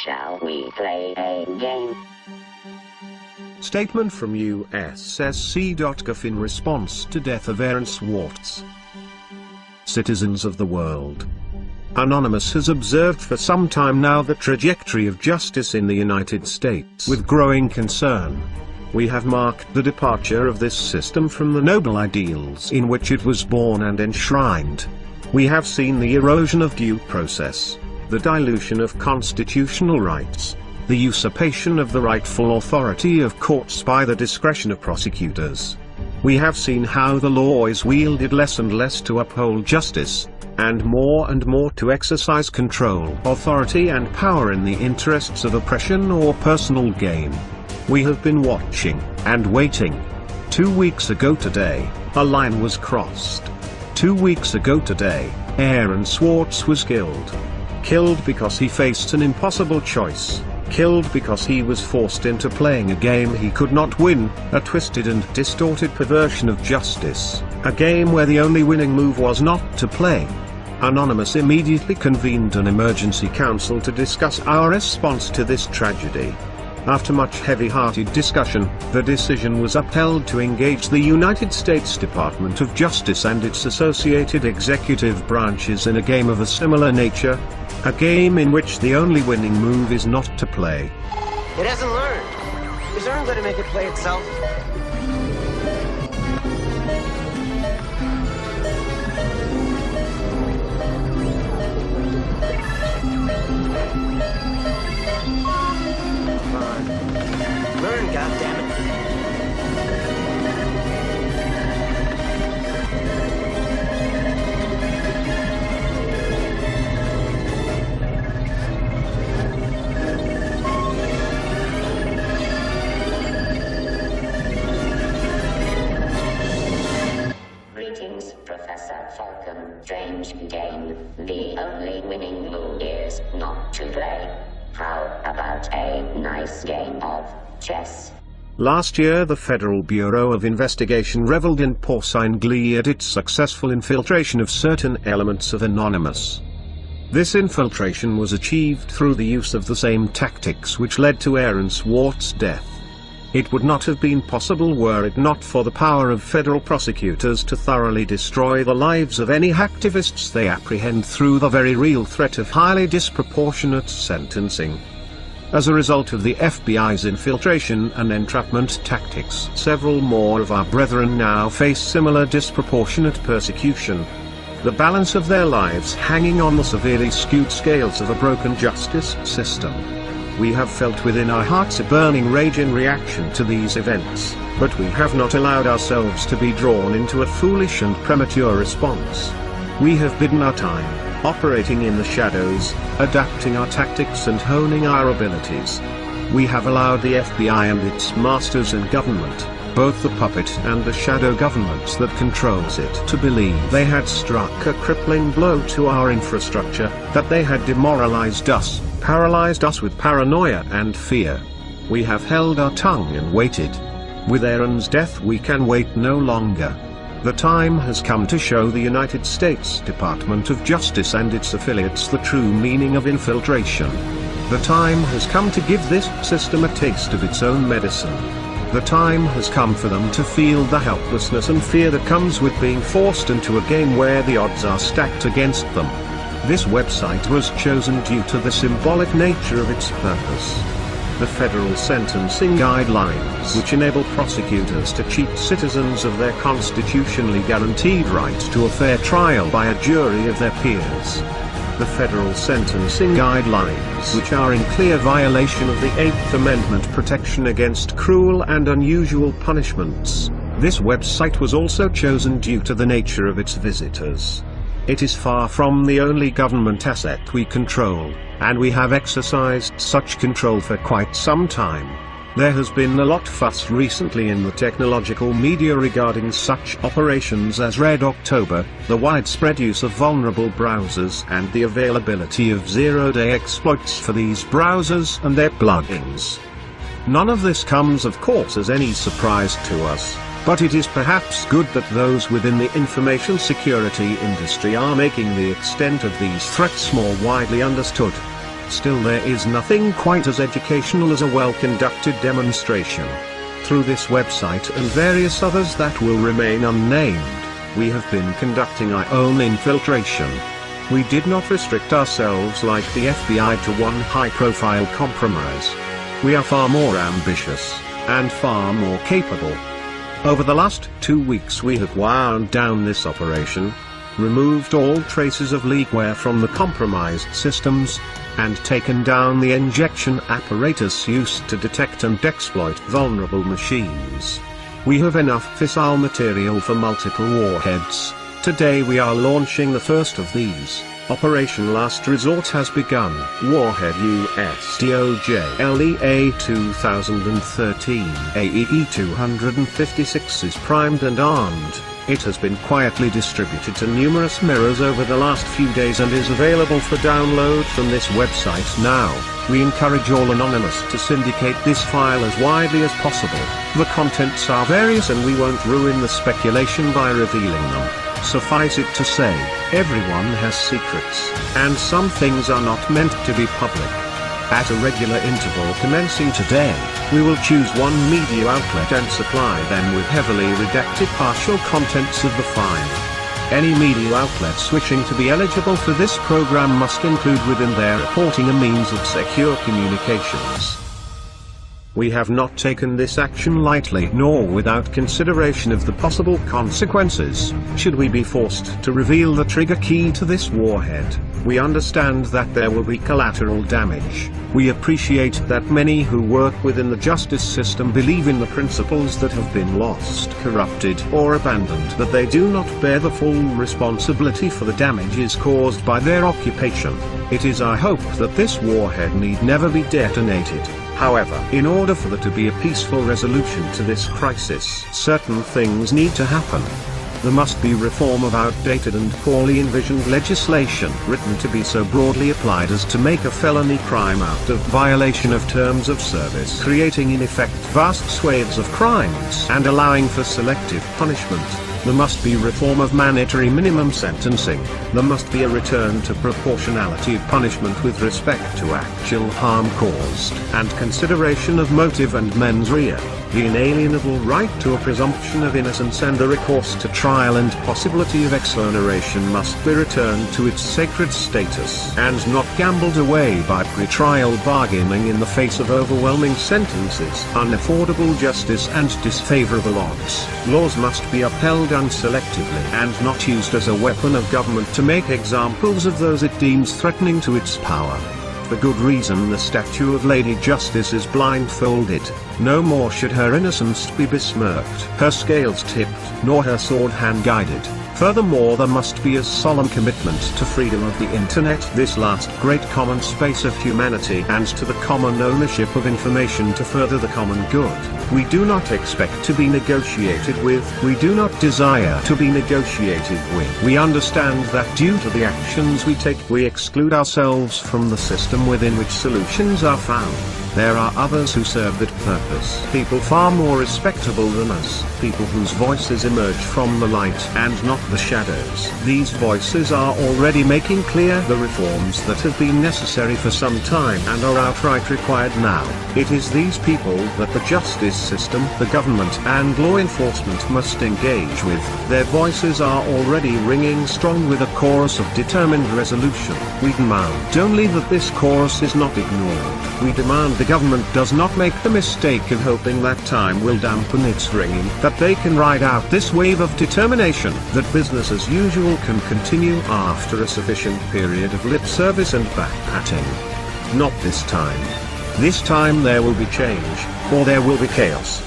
Shall we play a game? Statement from USSC.gov in response to death of Aarons ArkAngel. Citizens of the world. Anonymous has observed for some time now the trajectory of justice in the United States with growing concern. We have marked the departure of this system from the noble ideals in which it was born and enshrined. We have seen the erosion of due process, the dilution of constitutional rights, the usurpation of the rightful authority of courts by the discretion of prosecutors. We have seen how the law is wielded less and less to uphold justice, and more to exercise control, authority and power in the interests of oppression or personal gain. We have been watching and waiting. 2 weeks ago today, a line was crossed. 2 weeks ago today, Aarons ArkAngel was killed. Killed because he faced an impossible choice. Killed because he was forced into playing a game he could not win, a twisted and distorted perversion of justice, a game where the only winning move was not to play. Anonymous immediately convened an emergency council to discuss our response to this tragedy. After much heavy-hearted discussion, the decision was upheld to engage the United States Department of Justice and its associated executive branches in a game of a similar nature, a game in which the only winning move is not to play. It hasn't learned. Is Aaron going to make it play itself? Learn, goddammit. Greetings, Professor Falcon. Strange game. The only winning move is not to play. How about a nice game of chess? Last year the Federal Bureau of Investigation reveled in porcine glee at its successful infiltration of certain elements of Anonymous. This infiltration was achieved through the use of the same tactics which led to Aarons ArkAngel's death. It would not have been possible were it not for the power of federal prosecutors to thoroughly destroy the lives of any hacktivists they apprehend through the very real threat of highly disproportionate sentencing. As a result of the FBI's infiltration and entrapment tactics, several more of our brethren now face similar disproportionate persecution. The balance of their lives hanging on the severely skewed scales of a broken justice system. We have felt within our hearts a burning rage in reaction to these events, but we have not allowed ourselves to be drawn into a foolish and premature response. We have bidden our time, operating in the shadows, adapting our tactics and honing our abilities. We have allowed the FBI and its masters in government, both the puppet and the shadow governments that controls it, to believe they had struck a crippling blow to our infrastructure, that they had demoralized us, paralyzed us with paranoia and fear. We have held our tongue and waited. With Aaron's death we can wait no longer. The time has come to show the United States Department of Justice and its affiliates the true meaning of infiltration. The time has come to give this system a taste of its own medicine. The time has come for them to feel the helplessness and fear that comes with being forced into a game where the odds are stacked against them. This website was chosen due to the symbolic nature of its purpose. The federal sentencing guidelines, which enable prosecutors to cheat citizens of their constitutionally guaranteed right to a fair trial by a jury of their peers. The federal sentencing guidelines, which are in clear violation of the 8th Amendment protection against cruel and unusual punishments. This website was also chosen due to the nature of its visitors. It is far from the only government asset we control, and we have exercised such control for quite some time. There has been a lot fuss recently in the technological media regarding such operations as Red October, the widespread use of vulnerable browsers and the availability of zero-day exploits for these browsers and their plugins. None of this comes of course as any surprise to us, but it is perhaps good that those within the information security industry are making the extent of these threats more widely understood. Still, there is nothing quite as educational as a well-conducted demonstration. Through this website and various others that will remain unnamed, we have been conducting our own infiltration. We did not restrict ourselves like the FBI to one high-profile compromise. We are far more ambitious, and far more capable. Over the last 2 weeks we have wound down this operation, removed all traces of leakware from the compromised systems, and taken down the injection apparatus used to detect and exploit vulnerable machines. We have enough fissile material for multiple warheads. Today we are launching the first of these. Operation Last Resort has begun. Warhead USDOJ-LEA 2013 AEE-256 is primed and armed. It has been quietly distributed to numerous mirrors over the last few days and is available for download from this website now. We encourage all anonymous to syndicate this file as widely as possible. The contents are various and we won't ruin the speculation by revealing them. Suffice it to say, everyone has secrets, and some things are not meant to be public. At a regular interval commencing today, we will choose one media outlet and supply them with heavily redacted partial contents of the file. Any media outlets wishing to be eligible for this program must include within their reporting a means of secure communications. We have not taken this action lightly nor without consideration of the possible consequences, should we be forced to reveal the trigger key to this warhead. We understand that there will be collateral damage. We appreciate that many who work within the justice system believe in the principles that have been lost, corrupted, or abandoned, that they do not bear the full responsibility for the damages caused by their occupation. It is our hope that this warhead need never be detonated. However, in order for there to be a peaceful resolution to this crisis, certain things need to happen. There must be reform of outdated and poorly envisioned legislation written to be so broadly applied as to make a felony crime out of violation of terms of service, creating in effect vast swathes of crimes and allowing for selective punishment. There must be reform of mandatory minimum sentencing. There must be a return to proportionality of punishment with respect to actual harm caused, and consideration of motive and mens rea. The inalienable right to a presumption of innocence and the recourse to trial and possibility of exoneration must be returned to its sacred status and not gambled away by pre-trial bargaining in the face of overwhelming sentences, unaffordable justice and disfavorable odds. Laws must be upheld unselectively and not used as a weapon of government to make examples of those it deems threatening to its power. For good reason the statue of Lady Justice is blindfolded. No more should her innocence be besmirched, her scales tipped, nor her sword hand-guided. Furthermore, there must be a solemn commitment to freedom of the internet, this last great common space of humanity, and to the common ownership of information to further the common good. We do not expect to be negotiated with, we do not desire to be negotiated with. We understand that due to the actions we take, we exclude ourselves from the system within which solutions are found. There are others who serve that purpose. People far more respectable than us. People whose voices emerge from the light and not the shadows. These voices are already making clear the reforms that have been necessary for some time and are outright required now. It is these people that the justice system, the government and law enforcement must engage with. Their voices are already ringing strong with a chorus of determined resolution. We demand only that this chorus is not ignored. We demand the government does not make the mistake of hoping that time will dampen its ringing, that they can ride out this wave of determination, that business as usual can continue after a sufficient period of lip service and back-patting. Not this time. This time there will be change, or there will be chaos.